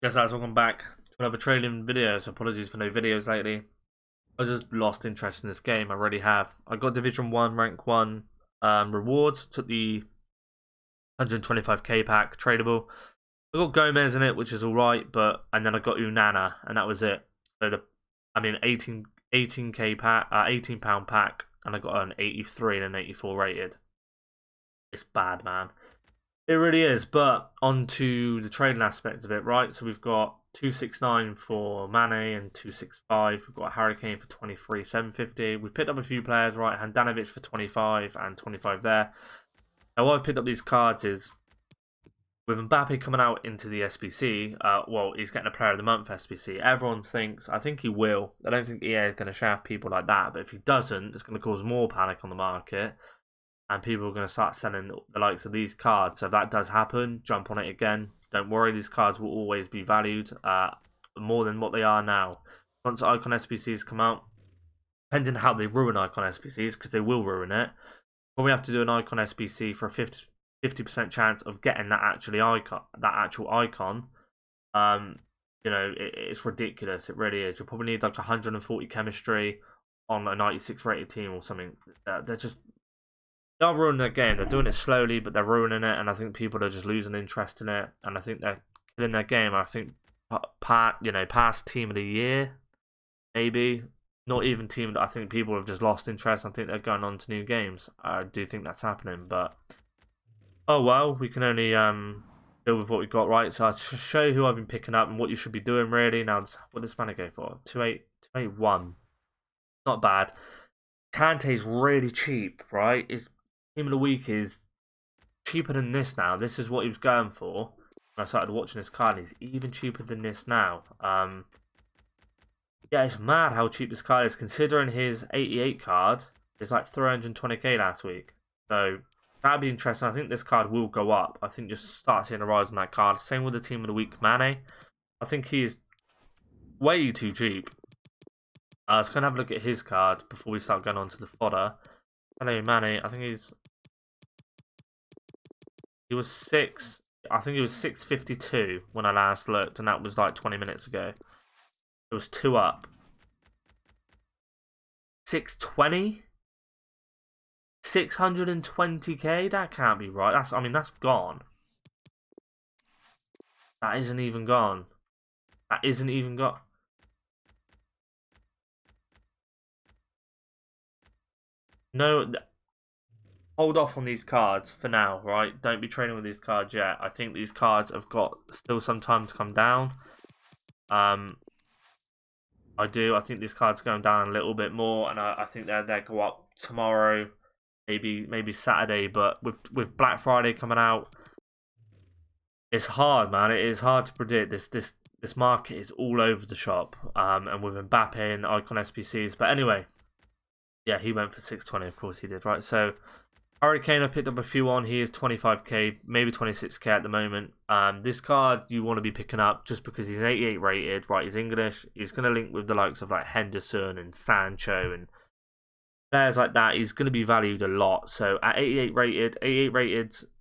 Yes, guys, welcome back to another trading video. So apologies for no videos lately. I just lost interest in this game. I already have. I got Division 1, Rank 1 rewards. Took the 125k pack, tradable. I got Gomez in it, which is alright, and then I got Unana, and that was it. So 18k pack, £18 pack, and I got an 83 and an 84 rated. It's bad, man. It really is, but on to the trading aspects of it, right? So we've got 269 for Mane and 265. We've got Harry Kane for 23, 750. We've picked up a few players, right? Handanovic for 25 and 25 there. Now, why I've picked up these cards is with Mbappe coming out into the SBC, well, he's getting a Player of the Month SBC. Everyone thinks, I think he will. I don't think EA is going to shaft people like that, but if he doesn't, it's going to cause more panic on the market. And people are going to start selling the likes of these cards. So if that does happen, jump on it again. Don't worry, these cards will always be valued more than what they are now. Once Icon SBCs come out, depending on how they ruin Icon SBCs, because they will ruin it, but we have to do an Icon SBC for a 50% chance of getting that actual icon. You know, it's ridiculous. It really is. You'll probably need like 140 chemistry on a 96 rated team or something. They're ruining the game. They're doing it slowly, but they're ruining it, and I think people are just losing interest in it. And I think they're killing their game. I think, past Team of the Year, maybe not even team. I think people have just lost interest. I think they're going on to new games. I do think that's happening, but oh well. We can only deal with what we got, right? So I'll show you who I've been picking up and what you should be doing. Really, now what does Spanish go for? 281. Not bad. Kante's really cheap, right? It's Team of the Week is cheaper than this now. This is what he was going for when I started watching this card. He's even cheaper than this now. Yeah, it's mad how cheap this card is, considering his 88 card is like 320k last week. So that'd be interesting. I think this card will go up. I think just start seeing a rise on that card. Same with the Team of the Week, Mane. I think he is way too cheap. Let's go and have a look at his card before we start going on to the fodder. Hello, Mane. I think he was 6. I think he was 652 when I last looked, and that was like 20 minutes ago. It was 2 up. 620? 620k? That can't be right. That's gone. That isn't even gone. That isn't even gone. No, hold off on these cards for now, right? Don't be trading with these cards yet. I think these cards have got still some time to come down. I do. I think these cards are going down a little bit more, and I think they'll go up tomorrow, maybe Saturday. But with Black Friday coming out, it's hard, man. It is hard to predict. This market is all over the shop. And with Mbappe and Icon SPCs. But anyway, yeah, he went for 620. Of course he did, right? So Harry Kane, I picked up a few on. He is 25k, maybe 26k at the moment. This card you want to be picking up just because he's 88 rated, right? He's English. He's going to link with the likes of like Henderson and Sancho and players like that. He's going to be valued a lot. So at 88 rated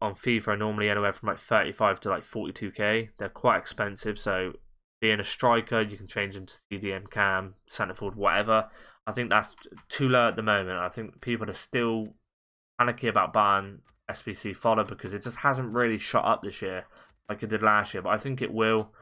on FIFA are normally anywhere from like 35 to like 42k. They're quite expensive. So being a striker, you can change him to CDM, cam, centre forward, whatever. I think that's too low at the moment. I think people are still panicky about buying SBC fodder because it just hasn't really shot up this year like it did last year, but I think it will.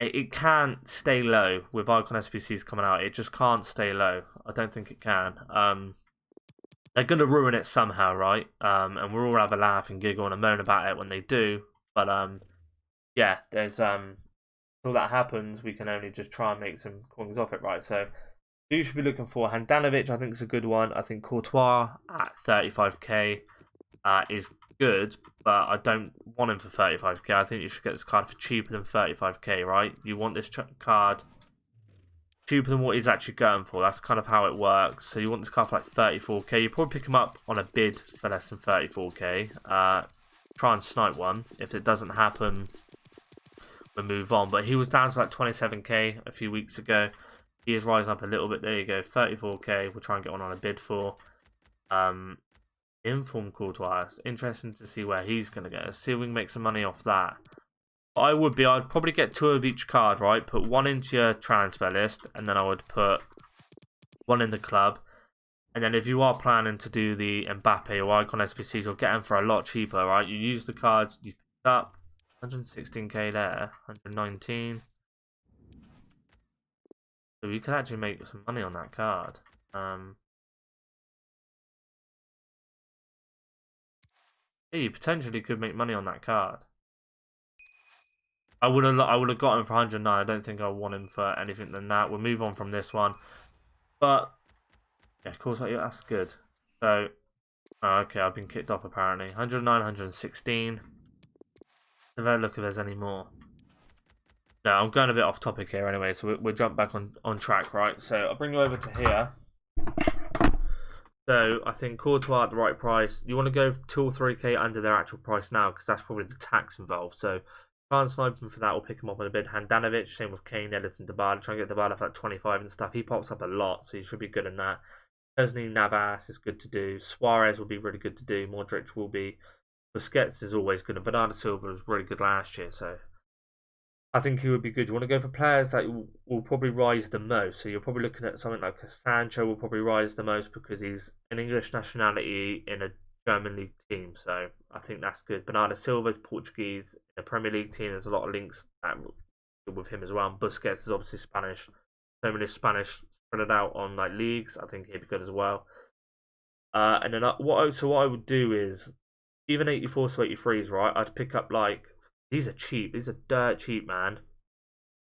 It can't stay low with Icon SBCs coming out. It just can't stay low. I don't think it can. They're going to ruin it somehow, right? And we'll all have a laugh and giggle and a moan about it when they do. But yeah, there's until that happens, we can only just try and make some coins off it, right? So you should be looking for Handanovic. I think it's a good one. I think Courtois at 35k is good, but I don't want him for 35k. I think you should get this card for cheaper than 35k, right? You want this card cheaper than what he's actually going for. That's kind of how it works. So you want this card for like 34k. You probably pick him up on a bid for less than 34k. Try and snipe one. If it doesn't happen, we'll move on. But he was down to like 27k a few weeks ago. He is rising up a little bit. There you go, 34k. We'll try and get one on a bid for. Informed Courtois. Interesting to see where he's going to go. See if we can make some money off that. I'd probably get 2 of each card, right? Put 1 into your transfer list, and then I would put 1 in the club. And then if you are planning to do the Mbappe or Icon SBCs, you'll get them for a lot cheaper, right? You use the cards, you pick up 116k there, 119. So you could actually make some money on that card. Yeah, you potentially could make money on that card. I would have got him for 109. I don't think I want him for anything than that. We'll move on from this one. But yeah, of course, that's good. So, okay, I've been kicked off apparently. 109, 116. Let's have a look if there's any more. No, I'm going a bit off topic here anyway, so we'll jump back on track, right? So I'll bring you over to here. So I think Courtois at the right price. You want to go 2 or 3k under their actual price now, because that's probably the tax involved. So try and snipe him for that, or pick him up on a bid. Handanovic, same with Kane, Edison, Dybala. Try and get Dybala for like 25 and stuff. He pops up a lot, so you should be good in that. Chesney, Navas is good to do. Suarez will be really good to do. Modric will be. Busquets is always good. And Bernardo Silva was really good last year, so I think he would be good. You want to go for players that will probably rise the most. So you're probably looking at something like a Sancho will probably rise the most because he's an English nationality in a German league team. So I think that's good. Bernardo Silva is Portuguese in a Premier League team. There's a lot of links with him as well. And Busquets is obviously Spanish. So many Spanish spread it out on like leagues. I think he'd be good as well. And then what I would do is even 84 to 83s, right? I'd pick up like. These are cheap. These are dirt cheap, man.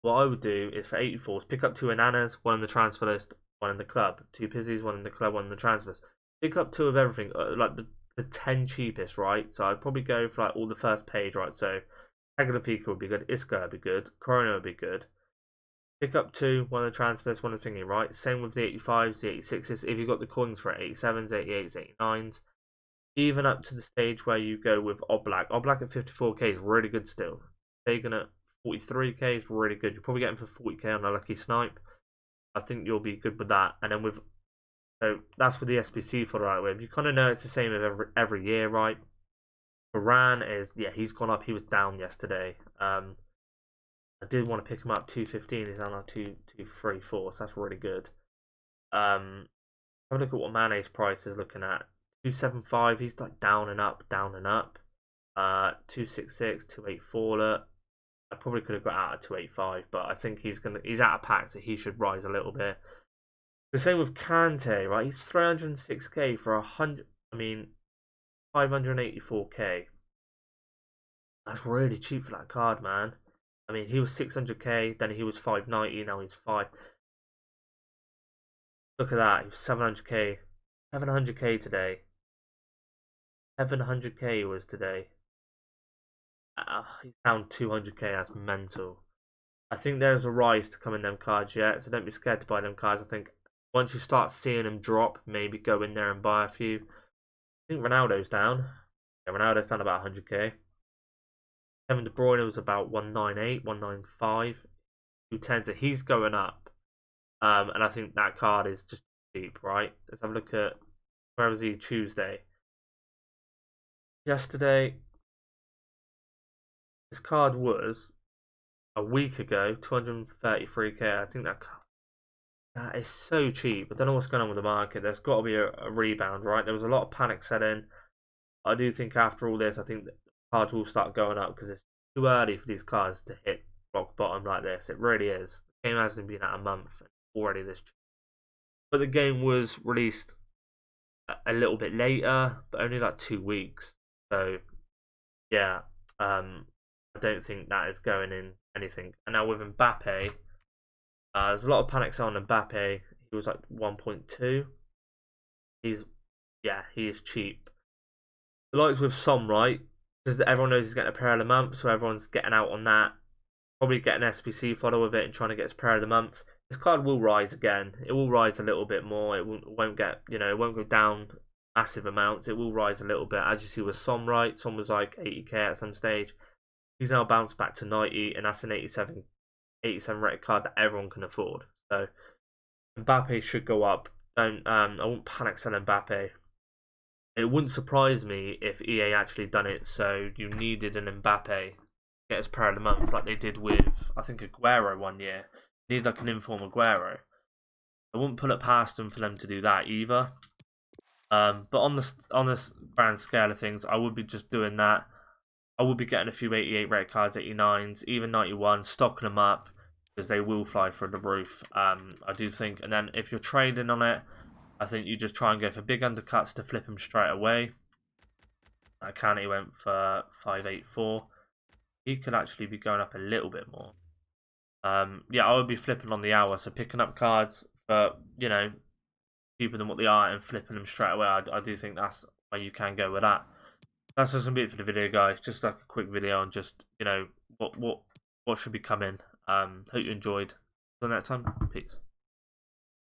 What I would do is for 84s, pick up 2 Ananas, 1 in the transfer list, 1 in the club. 2 Pizzies, 1 in the club, 1 in the transfer list. Pick up 2 of everything, like the 10 cheapest, right? So I'd probably go for like all the first page, right? So Tagliafico would be good, Isco would be good, Corona would be good. Pick up 2, 1 in the transfer list, 1 in the thingy, right? Same with the 85s, the 86s. If you've got the coins for 87s, 88s, 89s. Even up to the stage where you go with Oblak. Oblak at 54k is really good still. Taken at 43k is really good. You're probably getting for 40k on a lucky snipe. I think you'll be good with that. And then so that's with the SBC for the right with. You kind of know it's the same every year, right? Varane is, yeah, he's gone up. He was down yesterday. I did want to pick him up 215. He's now 234, so that's really good. Have a look at what Mane's price is looking at. 275, he's like down and up, down and up. 266, 284. I probably could have got out at 285, but I think he's out of pack, so he should rise a little bit. The same with Kante, right? He's 306k for 584k. That's really cheap for that card, man. I mean, he was 600k, then he was 590, now he's 5. Look at that, he was 700k. 700k today. 700k was today. He's down 200k. That's mental. I think there's a rise to come in them cards yet, so don't be scared to buy them cards. I think once you start seeing them drop, maybe go in there and buy a few. I think Ronaldo's down. Yeah, Ronaldo's down about 100k. Kevin De Bruyne was about 198, 195, 210. So he's going up. And I think that card is just cheap, right? Let's have a look at where was he Tuesday. Yesterday, this card was a week ago, 233k. I think that is so cheap. I don't know what's going on with the market. There's got to be a rebound, right? There was a lot of panic set in. I do think after all this, I think the cards will start going up because it's too early for these cards to hit rock bottom like this. It really is. The game hasn't been out a month already this cheap. But the game was released a little bit later, but only like 2 weeks. So, yeah, I don't think that is going in anything. And now with Mbappe, there's a lot of panic on Mbappe. He was like 1.2. He is cheap. The likes with Som, right? Because everyone knows he's getting a player of the month, so everyone's getting out on that. Probably get an SBC follow with it and trying to get his player of the month. This card will rise again. It will rise a little bit more. It won't get, it won't go down massive amounts. It will rise a little bit, as you see with Som, right? Som was like 80k at some stage. He's now bounced back to 90, and that's an 87 rated card that everyone can afford. So Mbappe should go up. I won't panic sell Mbappe. It wouldn't surprise me if EA actually done it so you needed an Mbappe get his player of the month like they did with, I think, Aguero one year. You need like an inform Aguero. I wouldn't put it past them for them to do that either. But on the grand scale of things, I would be just doing that. I would be getting a few 88 red cards, 89s, even 91s, stocking them up because they will fly through the roof. I do think, and then if you're trading on it, I think you just try and go for big undercuts to flip them straight away. He went for 584. He could actually be going up a little bit more. Yeah, I would be flipping on the hour, so picking up cards for, you know, cheaper than what they are and flipping them straight away. I do think that's where you can go with that. That's just gonna be it for the video, guys. Just like a quick video on just, you know, what should be coming. Hope you enjoyed. Until next time, peace.